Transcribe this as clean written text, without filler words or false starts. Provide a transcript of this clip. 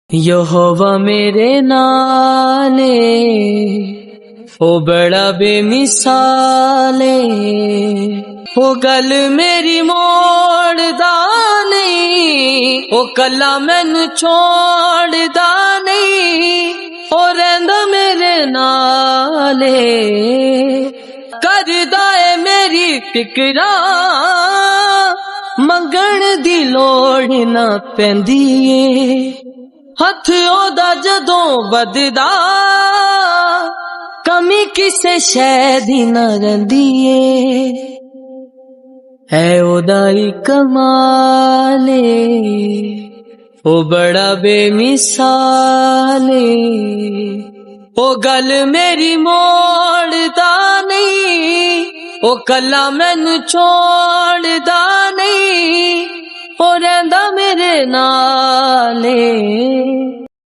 यहोवा मेरे नाले ओ बड़ा बेमिसाले ओ गल मेरी मोड़दा नहीं ओ कला मैनू छोड़दा नहीं ओ रहिंदा मेरे नाले करदा है मेरी फिकरा मंगण दी लोड़ ना पैंदी ए हथ ओदा जदों वधदा कमी किसे शै दी ना रहिंदी है ओदा ही कमाल ओ बड़ा बेमिसाल ओ गल मेरी मोड़दा नहीं ओ कला मैनू छोड़दा नहीं ओ रहिंदा मेरे नाले।